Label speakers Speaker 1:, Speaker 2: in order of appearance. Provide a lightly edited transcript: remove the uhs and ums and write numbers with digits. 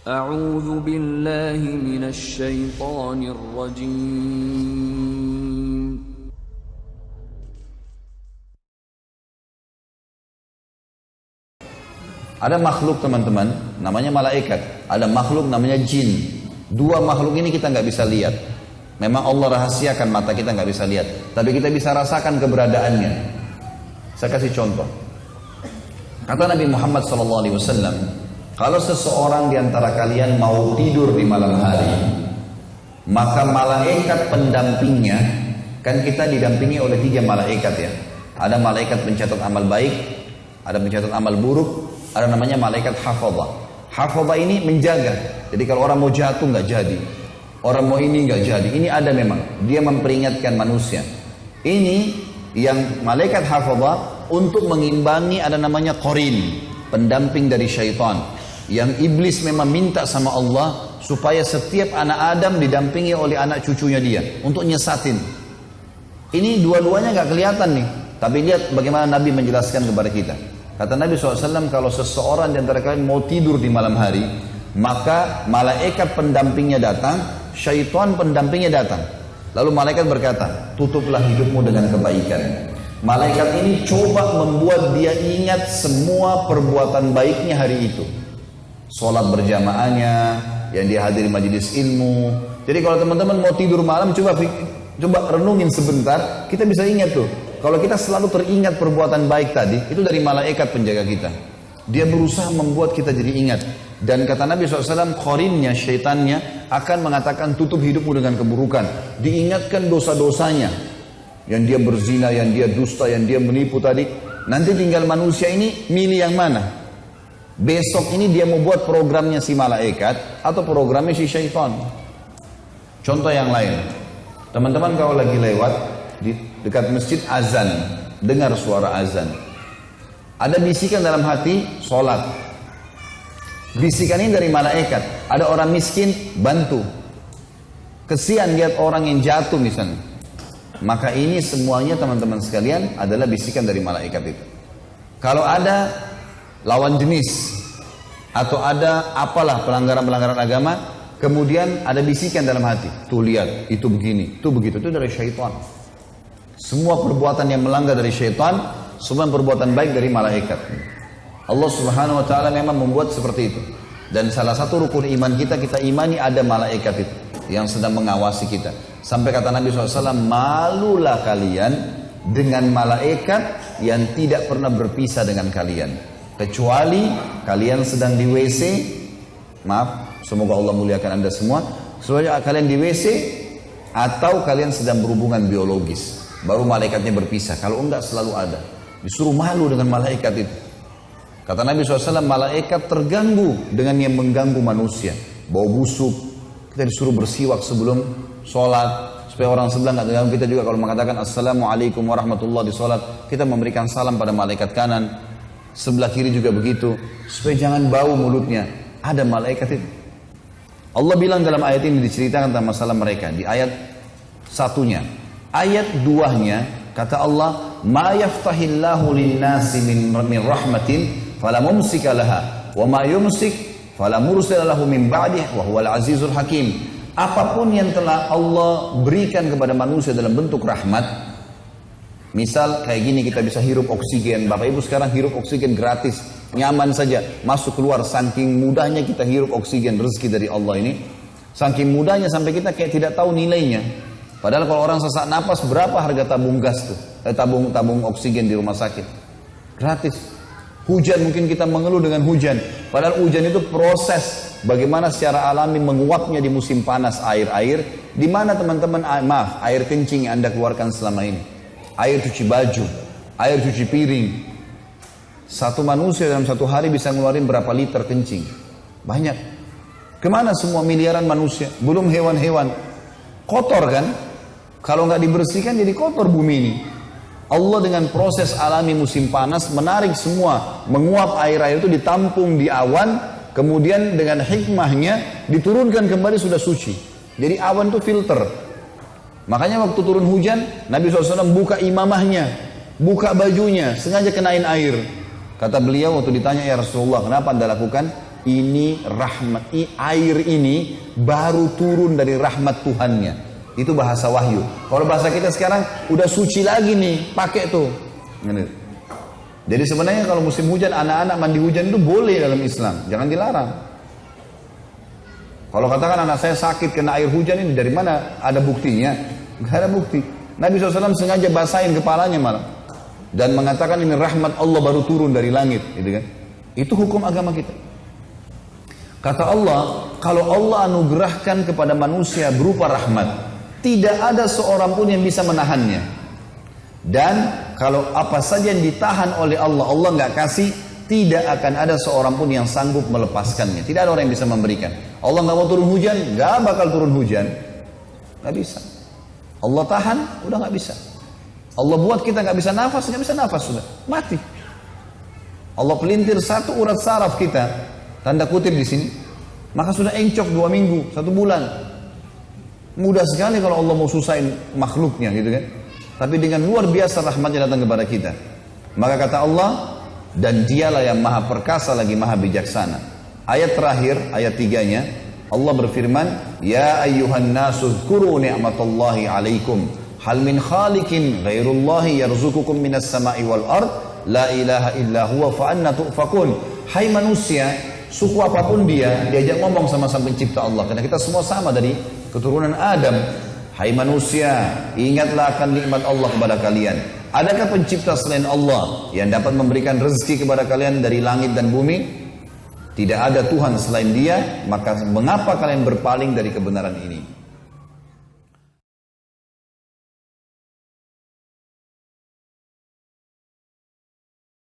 Speaker 1: أعوذ بالله من الشيطان الرجيم.
Speaker 2: Ada makhluk teman-teman, namanya malaikat. Ada makhluk namanya jin. Dua makhluk ini kita nggak bisa lihat. Memang Allah rahasiakan, mata kita nggak bisa lihat. Tapi kita bisa rasakan keberadaannya. Saya kasih contoh. Kata Nabi Muhammad SAW, kalau seseorang di antara kalian mau tidur di malam hari, maka malaikat pendampingnya, kan kita didampingi oleh 3 malaikat ya. Ada malaikat pencatat amal baik, ada pencatat amal buruk, ada namanya malaikat hafadhah. Hafadhah ini menjaga. Jadi kalau orang mau jatuh nggak jadi, orang mau ini nggak jadi. Ini ada memang. Dia memperingatkan manusia. Ini yang malaikat hafadhah untuk mengimbangi ada namanya qarin, pendamping dari syaitan. Yang iblis memang minta sama Allah supaya setiap anak Adam didampingi oleh anak cucunya dia untuk nyesatin. Ini dua-duanya nggak kelihatan nih. Tapi lihat bagaimana Nabi menjelaskan kepada kita. Kata Nabi SAW, kalau seseorang di antara kalian mau tidur di malam hari, maka malaikat pendampingnya datang, syaitan pendampingnya datang. Lalu malaikat berkata, tutuplah hidupmu dengan kebaikan. Malaikat ini coba membuat dia ingat semua perbuatan baiknya hari itu. Sholat berjamaahnya, yang dia hadiri majelis ilmu. Jadi kalau teman-teman mau tidur malam, coba renungin sebentar, kita bisa ingat tuh. Kalau kita selalu teringat perbuatan baik tadi, itu dari malaikat penjaga kita. Dia berusaha membuat kita jadi ingat. Dan kata Nabi SAW, qarinnya, syaitannya akan mengatakan tutup hidupmu dengan keburukan. Diingatkan dosa-dosanya. Yang dia berzina, yang dia dusta, yang dia menipu tadi. Nanti tinggal manusia ini milih yang mana. Besok ini dia mau buat programnya si malaikat atau programnya si syaitan. Contoh yang lain. Teman-teman kalau lagi lewat di dekat masjid azan, dengar suara azan. Ada bisikan dalam hati, sholat. Bisikan ini dari malaikat. Ada orang miskin, bantu. Kesian lihat orang yang jatuh misalnya. Maka ini semuanya teman-teman sekalian adalah bisikan dari malaikat itu. Kalau ada lawan jenis atau ada apalah pelanggaran-pelanggaran agama, kemudian ada bisikan dalam hati. Tuh lihat, itu begini, itu begitu. Itu dari syaitan. Semua perbuatan yang melanggar dari syaitan, semua perbuatan baik dari malaikat. Allah Subhanahu wa taala memang membuat seperti itu. Dan salah satu rukun iman kita imani ada malaikat itu yang sedang mengawasi kita. Sampai kata Nabi SAW, malulah kalian dengan malaikat yang tidak pernah berpisah dengan kalian. Kecuali kalian sedang di WC, maaf, semoga Allah muliakan anda semua. Soalnya kalian di WC atau kalian sedang berhubungan biologis, baru malaikatnya berpisah. Kalau enggak selalu ada. Disuruh malu dengan malaikat itu. Kata Nabi SAW, malaikat terganggu dengan yang mengganggu manusia. Bau busuk, kita disuruh bersiwak sebelum sholat. Supaya orang sebelah nggak terganggu. Kita juga kalau mengatakan Assalamualaikum warahmatullahi di sholat, kita memberikan salam pada malaikat kanan. Sebelah kiri juga begitu. Supaya jangan bau mulutnya. Ada malaikat itu. Allah bilang dalam ayat ini diceritakan tentang masalah mereka. Di ayat 1-nya. Ayat 2-nya kata Allah, "Ma yaftahillahu lin-nasi min rahmatin fala mumsika laha wa ma yumsik fala mursila lahu min ba'dihi wa huwal azizul hakim." Apapun yang telah Allah berikan kepada manusia dalam bentuk rahmat, misal kayak gini kita bisa hirup oksigen. Bapak Ibu sekarang hirup oksigen gratis, nyaman saja, masuk keluar. Saking mudahnya kita hirup oksigen, rezeki dari Allah ini. Saking mudahnya sampai kita kayak tidak tahu nilainya. Padahal kalau orang sesak napas, berapa harga tabung gas tuh? Tabung oksigen di rumah sakit. Gratis. Hujan mungkin kita mengeluh dengan hujan. Padahal hujan itu proses bagaimana secara alami menguapnya di musim panas air. Di mana teman-teman, air kencing yang Anda keluarkan selama ini. Air cuci baju, air cuci piring. Satu manusia dalam satu hari bisa ngeluarin berapa liter kencing? Banyak. Kemana semua miliaran manusia? Belum hewan-hewan. Kotor kan? Kalau nggak dibersihkan jadi kotor bumi ini. Allah dengan proses alami musim panas menarik semua, menguap air-air itu ditampung di awan, kemudian dengan hikmahnya diturunkan kembali sudah suci. Jadi awan itu filter. Makanya waktu turun hujan, Nabi SAW buka imamahnya, buka bajunya, sengaja kenain air. Kata beliau waktu ditanya, ya Rasulullah, kenapa Anda lakukan? ini rahmat, air ini baru turun dari rahmat Tuhannya. Itu bahasa wahyu. Kalau bahasa kita sekarang udah suci lagi nih, pakai tuh. Jadi sebenarnya kalau musim hujan, anak-anak mandi hujan itu boleh dalam Islam, jangan dilarang. Kalau katakan anak saya sakit kena air hujan ini, dari mana ada buktinya? Gak ada bukti. Nabi SAW sengaja basahin kepalanya malah dan mengatakan ini rahmat Allah baru turun dari langit, gitu kan? Itu hukum agama kita. Kata Allah, kalau Allah anugerahkan kepada manusia berupa rahmat, tidak ada seorang pun yang bisa menahannya. Dan kalau apa saja yang ditahan oleh Allah, Allah nggak kasih, tidak akan ada seorang pun yang sanggup melepaskannya. Tidak ada orang yang bisa memberikan. Allah nggak mau turun hujan, nggak bakal turun hujan, nggak bisa. Allah tahan, udah nggak bisa. Allah buat kita nggak bisa nafas sudah mati. Allah pelintir satu urat saraf kita, tanda kutip di sini, maka sudah encok 2 minggu, 1 bulan. Mudah sekali kalau Allah mau susahin makhluknya, gitu kan? Tapi dengan luar biasa rahmatnya datang kepada kita. Maka kata Allah, dan dialah yang maha perkasa lagi maha bijaksana. Ayat terakhir, ayat 3-nya, Allah berfirman, Ya ayyuhan nasu dzkuru ni'matallahi alaikum, hal min khaliqin ghairullahi yarzukukum minas sama'i wal ard, la ilaha illa huwa fa anna tu'fakun. Hai manusia, suku apapun dia, diajak ngomong sama sang pencipta Allah, karena kita semua sama dari keturunan Adam. Hai manusia, ingatlah akan nikmat Allah kepada kalian. Adakah pencipta selain Allah yang dapat memberikan rezeki kepada kalian dari langit dan bumi? Tidak ada Tuhan selain Dia, maka mengapa kalian berpaling dari kebenaran ini?